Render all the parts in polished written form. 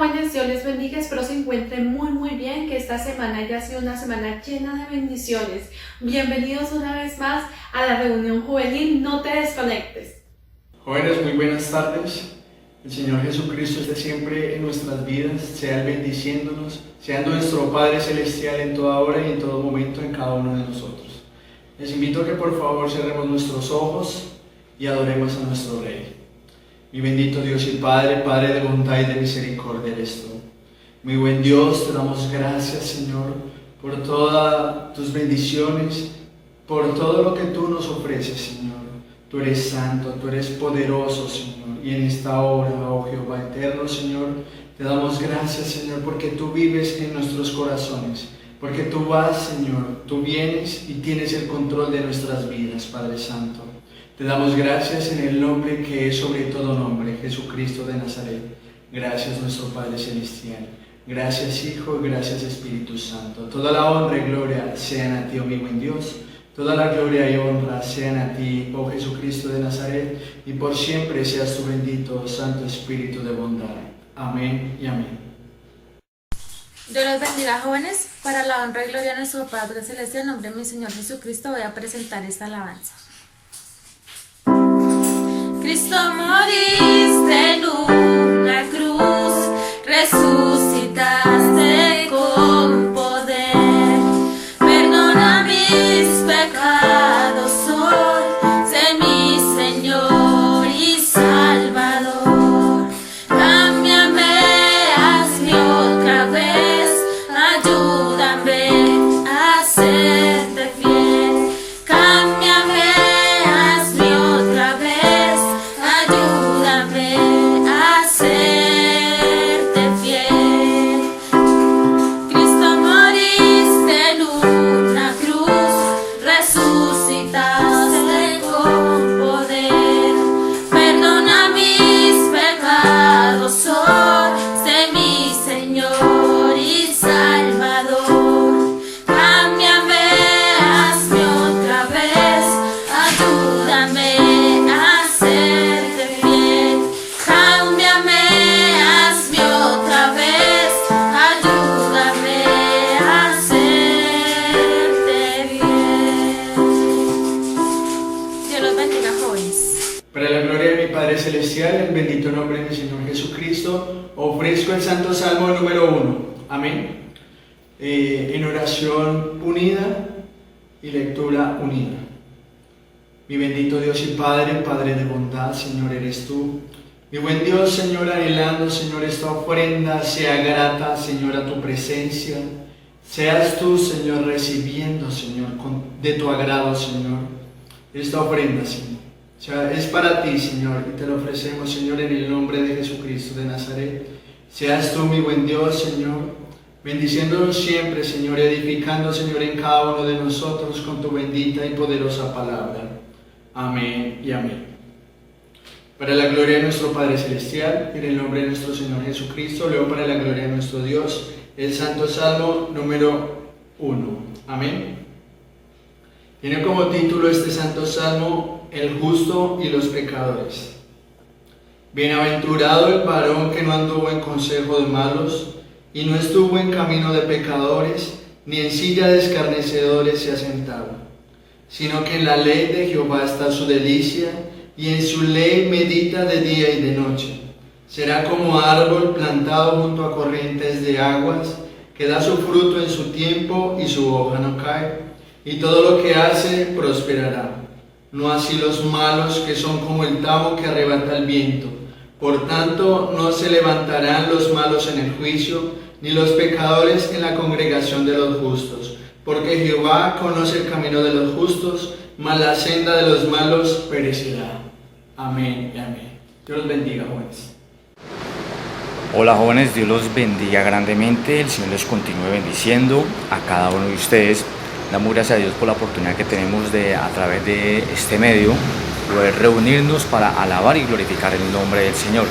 jóvenes, Dios les bendiga, espero se encuentren muy bien, que esta semana haya sido una semana llena de bendiciones. Bienvenidos una vez más a la reunión juvenil, no te desconectes. Jóvenes, muy buenas tardes. El Señor Jesucristo esté siempre en nuestras vidas, sea Él bendiciéndonos, sea nuestro Padre Celestial en toda hora y en todo momento en cada uno de nosotros. Les invito a que por favor cerremos nuestros ojos y adoremos a nuestro Rey. Mi bendito Dios y Padre, Padre de bondad y de misericordia eres tú. Mi buen Dios, te damos gracias, Señor, por todas tus bendiciones, por todo lo que tú nos ofreces, Señor. Tú eres santo, tú eres poderoso, Señor, y en esta hora, oh Jehová eterno, Señor, te damos gracias, Señor, porque tú vives en nuestros corazones, porque tú vas, Señor, tú vienes y tienes el control de nuestras vidas, Padre Santo. Te damos gracias en el nombre que es sobre todo nombre, Jesucristo de Nazaret. Gracias, nuestro Padre Celestial. Gracias, Hijo, y gracias, Espíritu Santo. Toda la honra y gloria sean a ti, oh mi buen Dios. Toda la gloria y honra sean a ti, oh Jesucristo de Nazaret, y por siempre seas tu bendito, Santo Espíritu de bondad. Amén y amén. Dios los bendiga, jóvenes. Para la honra y gloria de nuestro Padre Celestial, en nombre de mi Señor Jesucristo, voy a presentar esta alabanza. Cristo, moriste en una cruz, resucitaste con poder. Perdona mis pecados hoy, sé mi Señor y Salvador. Cámbiame, hazme otra vez, ayúdame a serte fiel. Cámbiame, hazme otra vez, ayúdame a serte fiel. Cristo, moriste en una cruz, resucitaste con poder. Perdona mis pecados hoy, sé mi Señor y Salvador. Cámbiame, hazme otra vez, ayúdame a serte fiel. Cámbiame, hazme otra vez, ayúdame a serte fiel. Dios los bendiga, jóvenes. Para la gloria de mi Padre Celestial, en el bendito nombre de mi Señor Jesucristo, ofrezco el Santo Salmo número 1. Amén. En oración unida y lectura unida. Mi bendito Dios y Padre, Padre de bondad, Señor, eres tú. Mi buen Dios, Señor, anhelando, Señor, esta ofrenda sea grata, Señor, a tu presencia. Seas tú, Señor, recibiendo, Señor, de tu agrado, Señor, esta ofrenda, Señor. O sea, es para ti, Señor, y te lo ofrecemos, Señor, en el nombre de Jesucristo de Nazaret. Seas tú, mi buen Dios, Señor, bendiciéndonos siempre, Señor, edificando, Señor, en cada uno de nosotros con tu bendita y poderosa palabra. Amén y amén. Para la gloria de nuestro Padre Celestial, y en el nombre de nuestro Señor Jesucristo, leo para la gloria de nuestro Dios el Santo Salmo número 1. Amén. Tiene como título este Santo Salmo, El justo y los pecadores. Bienaventurado el varón que no anduvo en consejo de malos, y no estuvo en camino de pecadores, ni en silla de escarnecedores se ha sentado, sino que en la ley de Jehová está su delicia, y en su ley medita de día y de noche. Será como árbol plantado junto a corrientes de aguas, que da su fruto en su tiempo y su hoja no cae, y todo lo que hace prosperará. No así los malos, que son como el tamo que arrebata el viento. Por tanto, no se levantarán los malos en el juicio, ni los pecadores en la congregación de los justos. Porque Jehová conoce el camino de los justos, mas la senda de los malos perecerá. Amén y amén. Dios los bendiga, jóvenes. Hola jóvenes, Dios los bendiga grandemente, el Señor les continúe bendiciendo a cada uno de ustedes. Damos gracias a Dios por la oportunidad que tenemos de, a través de este medio, poder reunirnos para alabar y glorificar el nombre del Señor.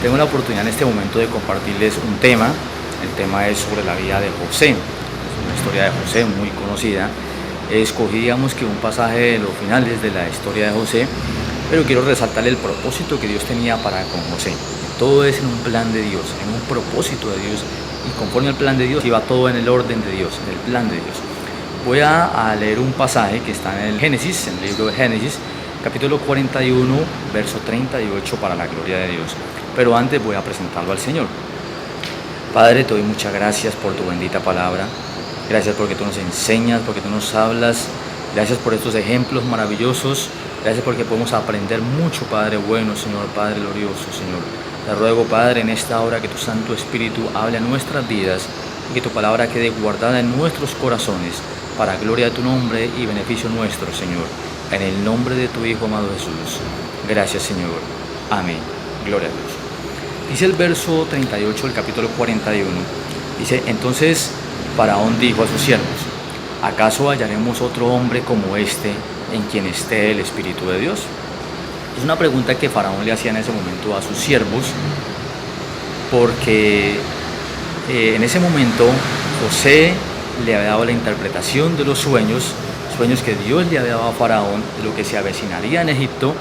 Tengo la oportunidad en este momento de compartirles un tema. El tema es sobre la vida de José. Es una historia de José muy conocida. Escogíamos que un pasaje de los finales de la historia de José, pero quiero resaltar el propósito que Dios tenía para con José. todo es en un plan de Dios, en un propósito de Dios, y conforme al plan de Dios, y va todo en el orden de Dios, en el plan de Dios. Voy a leer un pasaje que está en el Génesis, en el libro de Génesis, capítulo 41, verso 38, para la gloria de Dios. Pero antes voy a presentarlo al Señor. Padre, te doy muchas gracias por tu bendita palabra. Gracias porque tú nos enseñas, porque tú nos hablas. Gracias por estos ejemplos maravillosos. Gracias porque podemos aprender mucho, Padre bueno, Señor, Padre glorioso, Señor. Te ruego, Padre, en esta hora que tu Santo Espíritu hable a nuestras vidas y que tu palabra quede guardada en nuestros corazones para gloria de tu nombre y beneficio nuestro, Señor. En el nombre de tu Hijo amado Jesús. Gracias, Señor. Amén. Gloria a Dios. Dice el verso 38 del capítulo 41. Dice, entonces Faraón dijo a sus siervos, ¿acaso hallaremos otro hombre como este en quien esté el Espíritu de Dios? Es una pregunta que Faraón le hacía en ese momento a sus siervos, porque en ese momento José le había dado la interpretación de los sueños que Dios le había dado a Faraón de lo que se avecinaría en Egipto,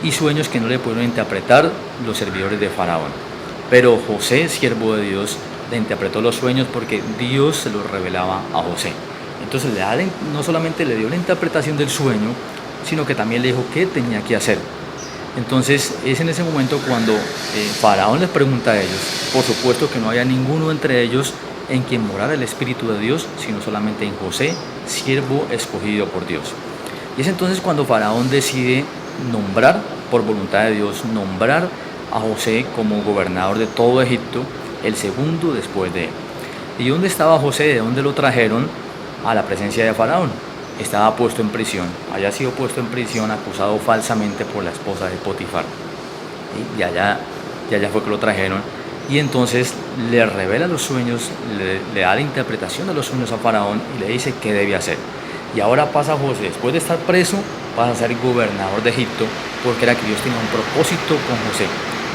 y sueños que no le pudieron interpretar los servidores de Faraón. Pero José, siervo de Dios, le interpretó los sueños porque Dios se los revelaba a José. Entonces no solamente le dio la interpretación del sueño, sino que también le dijo qué tenía que hacer. Entonces es en ese momento cuando Faraón les pregunta a ellos, por supuesto que no había ninguno entre ellos en quien morara el Espíritu de Dios, sino solamente en José, siervo escogido por Dios. Y es entonces cuando Faraón decide nombrar, por voluntad de Dios, nombrar a José como gobernador de todo Egipto, el segundo después de él. ¿Y dónde estaba José? ¿De dónde lo trajeron? A la presencia de Faraón. Estaba puesto en prisión, había sido puesto en prisión acusado falsamente por la esposa de Potifar. Y allá fue que lo trajeron, y entonces le revela los sueños, le da la interpretación de los sueños a Faraón y le dice qué debe hacer. Y ahora pasa José, después de estar preso, pasa a ser gobernador de Egipto, porque era que Dios tenía un propósito con José,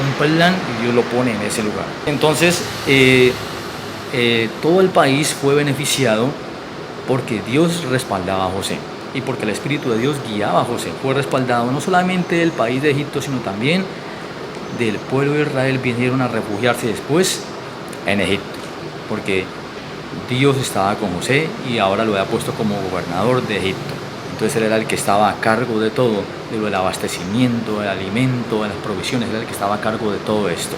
un plan, y Dios lo pone en ese lugar. Entonces todo el país fue beneficiado porque Dios respaldaba a José y porque el Espíritu de Dios guiaba a José. Fue respaldado no solamente del país de Egipto, sino también del pueblo de Israel. Vinieron a refugiarse después en Egipto, porque Dios estaba con José y ahora lo había puesto como gobernador de Egipto. Entonces él era el que estaba a cargo de todo, del abastecimiento, del alimento, de las provisiones, era el que estaba a cargo de todo esto.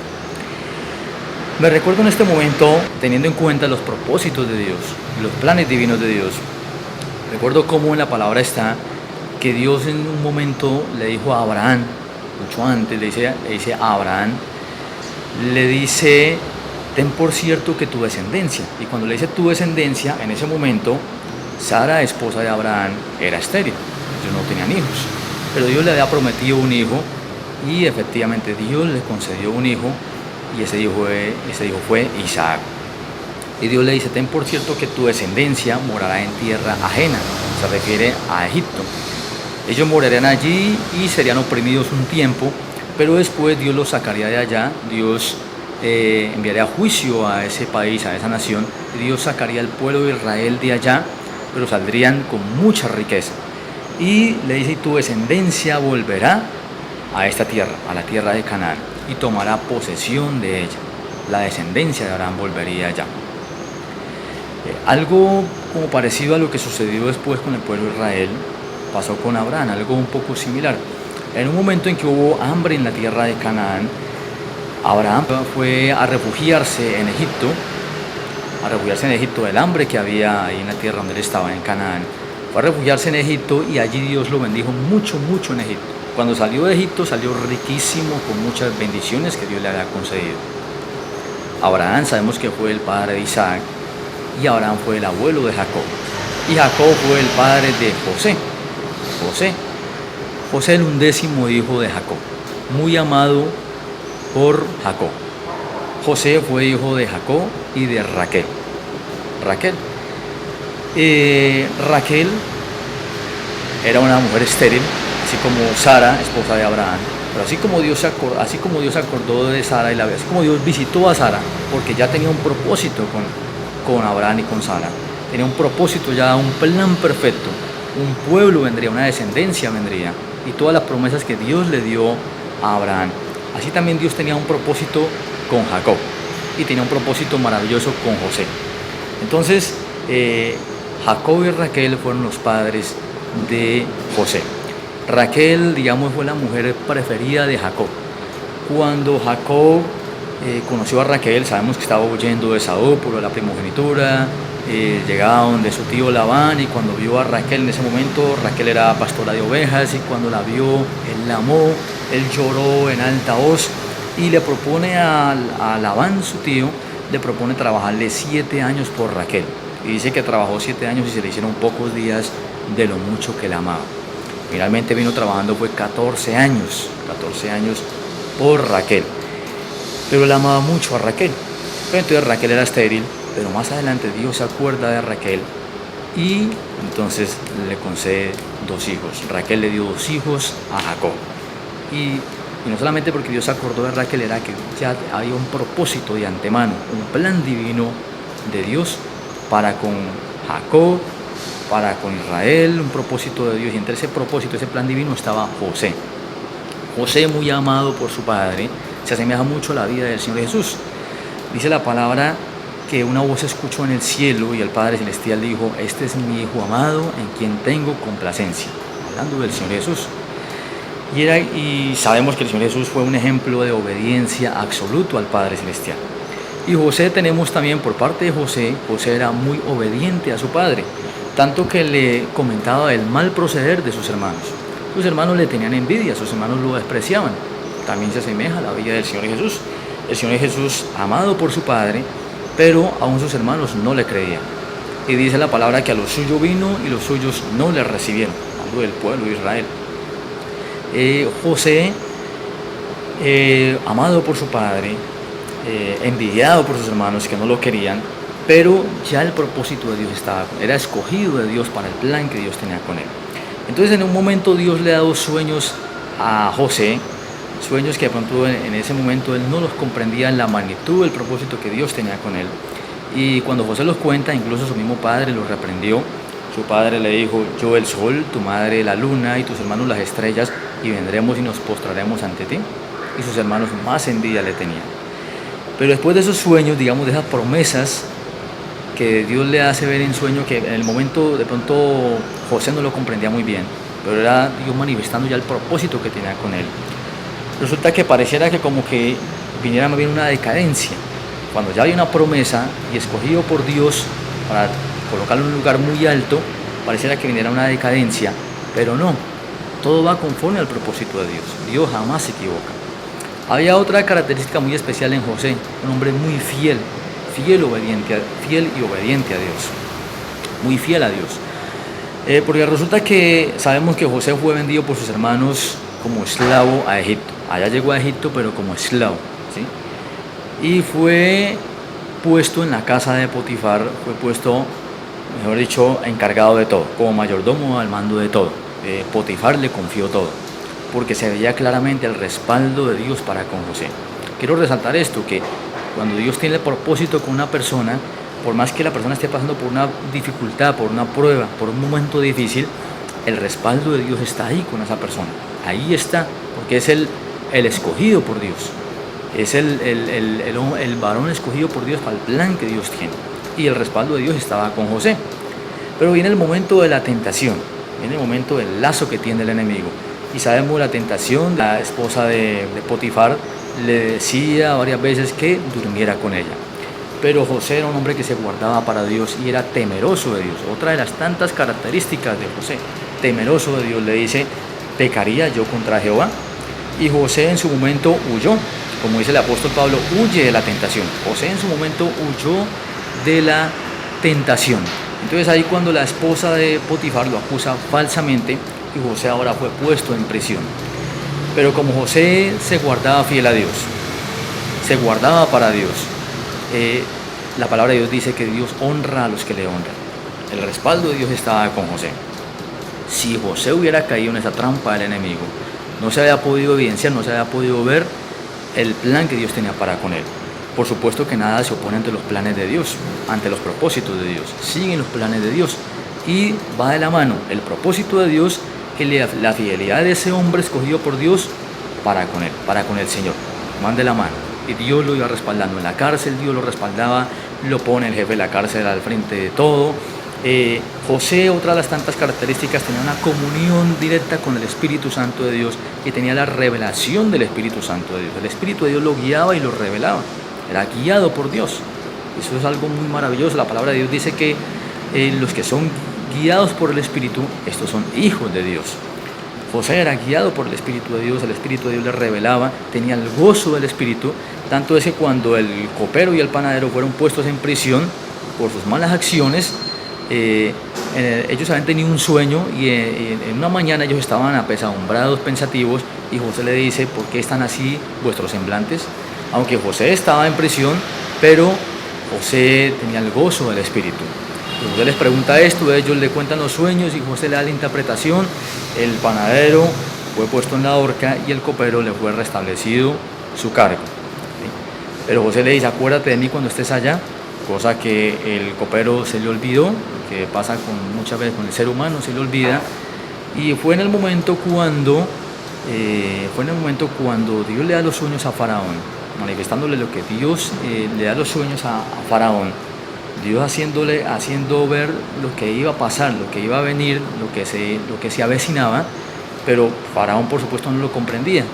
Me recuerdo en este momento, teniendo en cuenta los propósitos de Dios, los planes divinos de Dios, recuerdo cómo en la palabra está que Dios en un momento le dijo a Abraham, mucho antes le dice a Abraham, le dice, ten por cierto que tu descendencia, y cuando le dice tu descendencia, en ese momento, Sara, esposa de Abraham, era estéril, ellos no tenían hijos, pero Dios le había prometido un hijo, y efectivamente Dios le concedió un hijo, y ese hijo fue Isaac. Y Dios le dice, ten por cierto que tu descendencia morará en tierra ajena, se refiere a Egipto. Ellos morarían allí y serían oprimidos un tiempo, pero después Dios los sacaría de allá, Dios enviaría juicio a ese país, a esa nación, y Dios sacaría al pueblo de Israel de allá, pero saldrían con mucha riqueza. Y le dice, tu descendencia volverá a esta tierra, a la tierra de Canaán, y tomará posesión de ella. La descendencia de Abraham volvería allá. Algo como parecido a lo que sucedió después con el pueblo de Israel, pasó con Abraham, algo un poco similar. En un momento en que hubo hambre en la tierra de Canaán, Abraham fue a refugiarse en Egipto del hambre que había ahí en la tierra donde él estaba, en Canaán. Fue a refugiarse en Egipto y allí Dios lo bendijo mucho, mucho en Egipto. Cuando salió de Egipto salió riquísimo, con muchas bendiciones que Dios le había concedido. Abraham sabemos que fue el padre de Isaac, y Abraham fue el abuelo de Jacob, y Jacob fue el padre de José el 11º hijo de Jacob, muy amado por Jacob. José fue hijo de Jacob y de Raquel. Raquel era una mujer estéril, así como Sara, esposa de Abraham. Pero así como Dios se acordó de Sara, y así como Dios visitó a Sara, porque ya tenía un propósito con Abraham y con Sara, tenía un propósito ya, un plan perfecto, un pueblo vendría, una descendencia vendría, y todas las promesas que Dios le dio a Abraham. así también Dios tenía un propósito con Jacob y tenía un propósito maravilloso con José. Entonces, Jacob y Raquel fueron los padres de José. Raquel, digamos, fue la mujer preferida de Jacob. Cuando Jacob conoció a Raquel, sabemos que estaba huyendo de Esaú por la primogenitura, llegaba donde su tío Labán, y cuando vio a Raquel en ese momento, Raquel era pastora de ovejas, y cuando la vio, él la amó, él lloró en alta voz y le propone a Labán, su tío, le propone trabajarle 7 años por Raquel. Y dice que trabajó 7 años y se le hicieron pocos días de lo mucho que la amaba. Finalmente vino trabajando, fue 14 años por Raquel. Pero la amaba mucho a Raquel. Pero entonces Raquel era estéril, pero más adelante Dios se acuerda de Raquel y entonces le concede 2 hijos. Raquel le dio 2 hijos a Jacob. Y no solamente porque Dios se acordó de Raquel, era que ya había un propósito de antemano, un plan divino de Dios para con Jacob, para con Israel, un propósito de Dios. Y entre ese propósito, ese plan divino, estaba José. José, muy amado por su padre, se asemeja mucho a la vida del Señor Jesús. Dice la palabra que una voz se escuchó en el cielo y el Padre Celestial dijo: este es mi Hijo amado en quien tengo complacencia. Hablando del Señor Jesús. Y sabemos que el Señor Jesús fue un ejemplo de obediencia absoluto al Padre Celestial. Y José, tenemos también por parte de José era muy obediente a su padre, tanto que le comentaba el mal proceder de sus hermanos. Sus hermanos le tenían envidia, sus hermanos lo despreciaban. También se asemeja a la vida del Señor Jesús. El Señor Jesús, amado por su padre, pero aún sus hermanos no le creían. Y dice la palabra que a los suyos vino y los suyos no le recibieron, hablando del pueblo de Israel. José, amado por su padre, envidiado por sus hermanos que no lo querían, pero ya el propósito de Dios era escogido de Dios para el plan que Dios tenía con él. Entonces, en un momento Dios le ha dado sueños a José, sueños que de pronto en ese momento él no los comprendía en la magnitud del propósito que Dios tenía con él. Y cuando José los cuenta, incluso su mismo padre los reprendió. Su padre le dijo: yo el sol, tu madre la luna y tus hermanos las estrellas, y vendremos y nos postraremos ante ti. Y sus hermanos más envidia le tenían. Pero después de esos sueños, digamos, de esas promesas que Dios le hace ver en sueño, que en el momento de pronto José no lo comprendía muy bien, pero era Dios manifestando ya el propósito que tenía con él. Resulta que pareciera que como que viniera más bien una decadencia. Cuando ya había una promesa y escogido por Dios para colocarlo en un lugar muy alto, pareciera que viniera una decadencia, pero no, todo va conforme al propósito de Dios. Dios jamás se equivoca. Había otra característica muy especial en José, un hombre muy fiel y obediente a Dios, muy fiel a Dios. Porque resulta que sabemos que José fue vendido por sus hermanos como esclavo a Egipto. Allá llegó a Egipto, pero como esclavo, ¿sí? Y fue puesto en la casa de Potifar, fue puesto, mejor dicho, encargado de todo, como mayordomo al mando de todo. Potifar le confió todo, porque se veía claramente el respaldo de Dios para con José. Quiero resaltar esto, que cuando Dios tiene el propósito con una persona, por más que la persona esté pasando por una dificultad, por una prueba, por un momento difícil, el respaldo de Dios está ahí con esa persona. Ahí está, porque es el escogido por Dios. Es el varón escogido por Dios para el plan que Dios tiene. Y el respaldo de Dios estaba con José. Pero viene el momento de la tentación, viene el momento del lazo que tiene el enemigo. Y sabemos la tentación, la esposa de Potifar le decía varias veces que durmiera con ella. Pero José era un hombre que se guardaba para Dios y era temeroso de Dios. Otra de las tantas características de José, temeroso de Dios. Le dice: ¿pecaría yo contra Jehová? Y José en su momento huyó. Como dice el apóstol Pablo, huye de la tentación. José en su momento huyó de la tentación. Entonces ahí cuando la esposa de Potifar lo acusa falsamente, y José ahora fue puesto en prisión. Pero como José se guardaba fiel a Dios, se guardaba para Dios, la palabra de Dios dice que Dios honra a los que le honran. El respaldo de Dios estaba con José. Si José hubiera caído en esa trampa del enemigo, no se había podido evidenciar, no se había podido ver el plan que Dios tenía para con él. Por supuesto que nada se opone ante los planes de Dios, ante los propósitos de Dios. Siguen los planes de Dios y va de la mano el propósito de Dios y la fidelidad de ese hombre escogido por Dios para con el Señor. Mande la mano. Y Dios lo iba respaldando en la cárcel, Dios lo respaldaba, lo pone el jefe de la cárcel al frente de todo. José, otra de las tantas características, tenía una comunión directa con el Espíritu Santo de Dios y tenía la revelación del Espíritu Santo de Dios. El Espíritu de Dios lo guiaba y lo revelaba, era guiado por Dios. Eso es algo muy maravilloso. La palabra de Dios dice que los que son guiados por el Espíritu, estos son hijos de Dios. José era guiado por el Espíritu de Dios, el Espíritu de Dios le revelaba, tenía el gozo del Espíritu, tanto es que cuando el copero y el panadero fueron puestos en prisión por sus malas acciones, ellos habían tenido un sueño y en una mañana ellos estaban apesadumbrados, pensativos, y José le dice: ¿por qué están así vuestros semblantes? Aunque José estaba en prisión, pero José tenía el gozo del Espíritu. José les pregunta esto, ellos le cuentan los sueños y José le da la interpretación. El panadero fue puesto en la horca y el copero le fue restablecido su cargo. ¿Sí? Pero José le dice: acuérdate de mí cuando estés allá, cosa que el copero se le olvidó, que pasa muchas veces con el ser humano, se le olvida. Y fue en el momento cuando Dios le da los sueños a Faraón, manifestándole lo que Dios le da los sueños a Faraón. Dios haciendo ver lo que iba a pasar, lo que iba a venir, lo que se avecinaba, pero Faraón por supuesto no lo comprendía.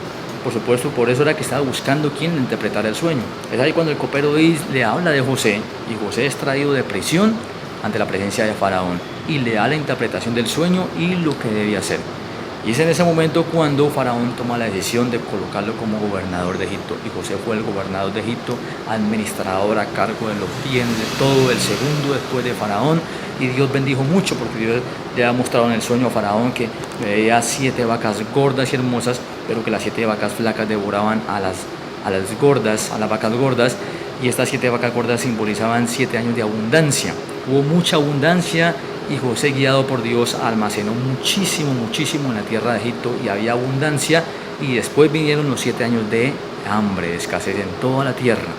Por supuesto, por eso era que estaba buscando quién le interpretara el sueño. Es ahí cuando el copero le habla de José, y José es traído de prisión ante la presencia de Faraón, y le da la interpretación del sueño y lo que debía hacer. Y es en ese momento cuando Faraón toma la decisión de colocarlo como gobernador de Egipto. Y José fue el gobernador de Egipto, administrador a cargo de los bienes de todo, el segundo después de Faraón. Y Dios bendijo mucho, porque Dios le ha mostrado en el sueño a Faraón que veía 7 vacas gordas y hermosas, pero que las 7 vacas flacas devoraban a las vacas gordas. Y estas 7 vacas gordas simbolizaban 7 años de abundancia. Hubo mucha abundancia. Y José, guiado por Dios, almacenó muchísimo en la tierra de Egipto y había abundancia. Y después vinieron los 7 años de hambre, de escasez en toda la tierra.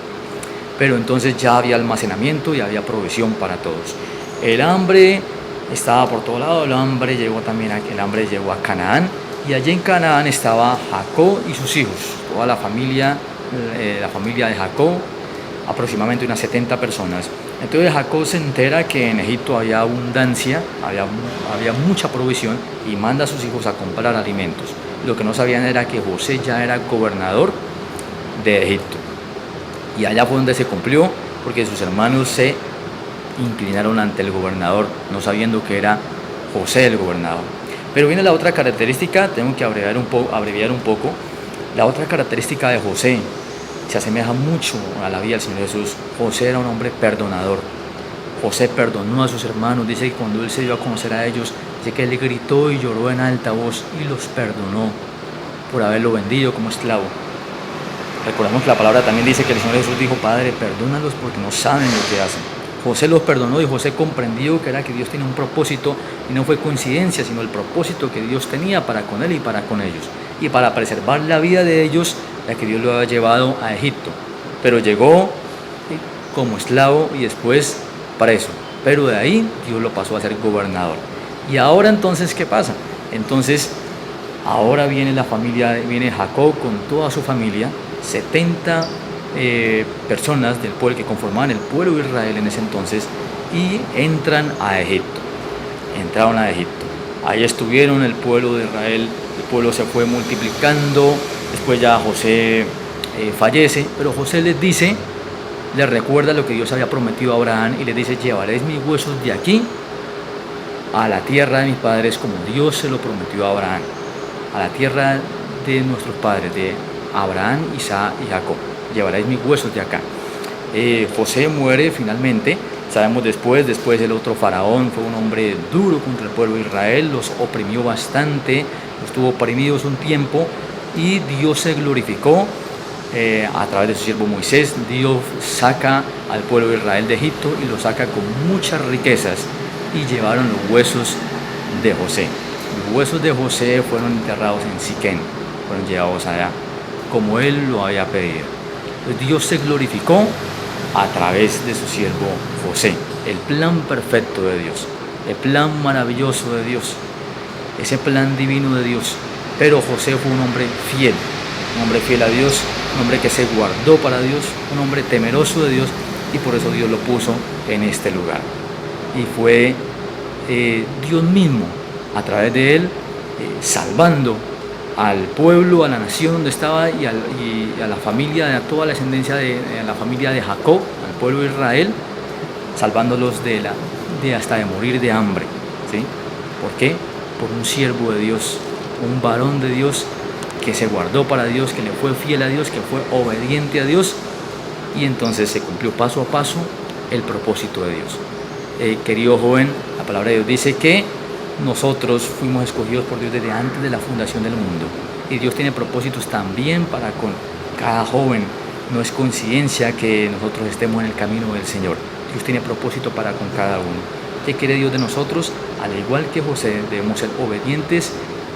Pero entonces ya había almacenamiento y había provisión para todos. El hambre estaba por todo lado, el hambre llegó a Canaán. Y allí en Canaán estaba Jacob y sus hijos, toda la familia de Jacob, aproximadamente unas 70 personas. Entonces Jacob se entera que en Egipto había abundancia, había mucha provisión, y manda a sus hijos a comprar alimentos. Lo que no sabían era que José ya era gobernador de Egipto. Y allá fue donde se cumplió, porque sus hermanos se inclinaron ante el gobernador, no sabiendo que era José el gobernador. Pero viene la otra característica, tengo que abreviar un poco. La otra característica de José se asemeja mucho a la vida del Señor Jesús. José era un hombre perdonador. José perdonó a sus hermanos. Dice que cuando él se dio a conocer a ellos, dice que él gritó y lloró en alta voz y los perdonó por haberlo vendido como esclavo. Recordemos que la palabra también dice que el Señor Jesús dijo: Padre, perdónalos porque no saben lo que hacen. José los perdonó, y José comprendió que era que Dios tenía un propósito, y no fue coincidencia, sino el propósito que Dios tenía para con él y para con ellos, y para preservar la vida de ellos, la que Dios lo había llevado a Egipto. Pero llegó como esclavo y después preso, pero de ahí Dios lo pasó a ser gobernador. Y ahora entonces, ¿qué pasa? Entonces ahora viene Jacob con toda su familia, 70 personas del pueblo que conformaban el pueblo de Israel en ese entonces, y entraron a Egipto. Ahí estuvieron el pueblo de Israel, el pueblo se fue multiplicando. Después ya José fallece, pero José les recuerda lo que Dios había prometido a Abraham, y les dice: llevaréis mis huesos de aquí a la tierra de mis padres, como Dios se lo prometió a Abraham, a la tierra de nuestros padres, de Abraham, Isaac y Jacob. Llevaréis mis huesos de acá. José muere finalmente. Sabemos después el otro faraón fue un hombre duro contra el pueblo de Israel, los oprimió bastante, los tuvo oprimidos un tiempo, y Dios se glorificó a través de su siervo Moisés. Dios saca al pueblo de Israel de Egipto y lo saca con muchas riquezas, y llevaron los huesos de José. Los huesos de José fueron enterrados en Siquén, fueron llevados allá como él lo había pedido. Entonces Dios se glorificó a través de su siervo José. El plan perfecto de Dios, el plan maravilloso de Dios, ese plan divino de Dios. Pero José fue un hombre fiel. un hombre fiel a Dios, un hombre que se guardó para Dios, un hombre temeroso de Dios, y por eso Dios lo puso en este lugar. Y fue Dios mismo, a través de él, salvando al pueblo, a la nación donde estaba y a la familia, a toda la descendencia a la familia de Jacob, al pueblo de Israel, salvándolos hasta de morir de hambre, ¿sí? ¿Por qué? Por un siervo de Dios, un varón de Dios que se guardó para Dios, que le fue fiel a Dios, que fue obediente a Dios, y entonces se cumplió paso a paso el propósito de Dios. Querido joven, la palabra de Dios dice que nosotros fuimos escogidos por Dios desde antes de la fundación del mundo, y Dios tiene propósitos también para con cada joven. No es coincidencia que nosotros estemos en el camino del Señor. Dios tiene propósito para con cada uno. ¿Qué quiere Dios de nosotros? Al igual que José, debemos ser obedientes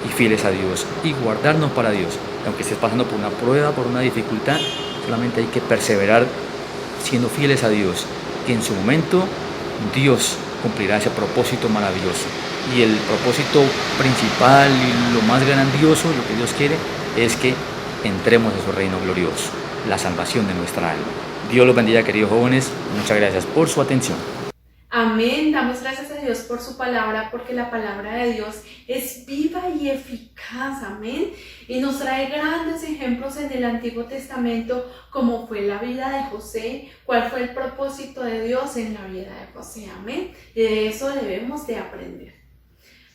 y fieles a Dios y guardarnos para Dios. Aunque estés pasando por una prueba, por una dificultad, solamente hay que perseverar siendo fieles a Dios, que en su momento Dios cumplirá ese propósito maravilloso. Y el propósito principal y lo más grandioso, lo que Dios quiere, es que entremos en su reino glorioso, la salvación de nuestra alma. Dios los bendiga, queridos jóvenes. Muchas gracias por su atención. Amén. Damos gracias a Dios por su palabra, porque la palabra de Dios es viva y eficaz. Amén. Y nos trae grandes ejemplos en el Antiguo Testamento, como fue la vida de José, cuál fue el propósito de Dios en la vida de José. Amén. Y de eso debemos de aprender.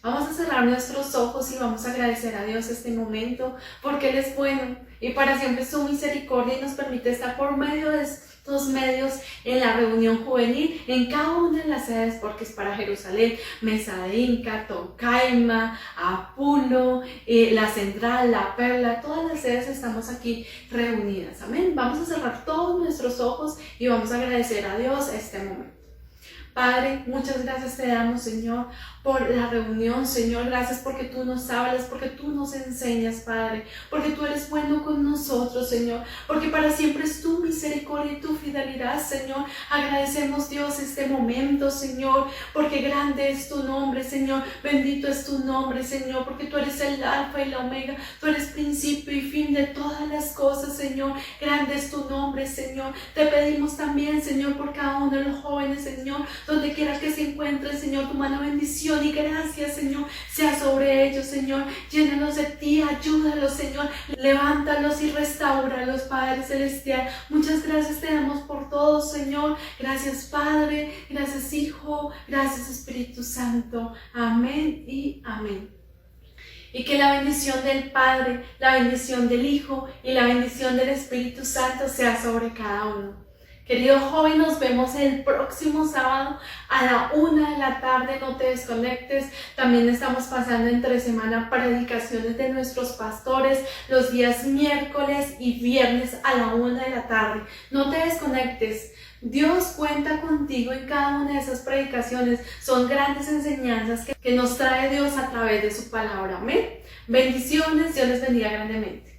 Vamos a cerrar nuestros ojos y vamos a agradecer a Dios este momento, porque Él es bueno y para siempre es su misericordia, y nos permite estar por medio de estos medios en la reunión juvenil, en cada una de las sedes, porque es para Jerusalén, Mesa de Inca, Tocaima, Apulo, la Central, la Perla, todas las sedes estamos aquí reunidas. Amén. Vamos a cerrar todos nuestros ojos y vamos a agradecer a Dios este momento. Padre, muchas gracias te damos, Señor, por la reunión, Señor. Gracias porque tú nos hablas, porque tú nos enseñas, Padre, porque tú eres bueno con nosotros, Señor, porque para siempre es tu misericordia y tu fidelidad, Señor. Agradecemos, Dios, este momento, Señor, porque grande es tu nombre, Señor. Bendito es tu nombre, Señor, porque tú eres el alfa y la omega, tú eres principio y fin de todas las cosas, Señor. Grande es tu nombre, Señor. Te pedimos también, Señor, por cada uno de los jóvenes, Señor, donde quiera que se encuentren, Señor, tu mano bendición y gracias, Señor, sea sobre ellos, Señor. Llénalos de ti, ayúdalos, Señor, levántalos y restáuralos, Padre Celestial. Muchas gracias te damos por todo, Señor. Gracias, Padre, gracias, Hijo, gracias, Espíritu Santo. Amén y amén. Y que la bendición del Padre, la bendición del Hijo y la bendición del Espíritu Santo sea sobre cada uno. Querido joven, nos vemos el próximo sábado a la 1 de la tarde. No te desconectes. También estamos pasando entre semana predicaciones de nuestros pastores los días miércoles y viernes a la 1 de la tarde. No te desconectes. Dios cuenta contigo en cada una de esas predicaciones. Son grandes enseñanzas que nos trae Dios a través de su palabra. Amén. Bendiciones. Dios les bendiga grandemente.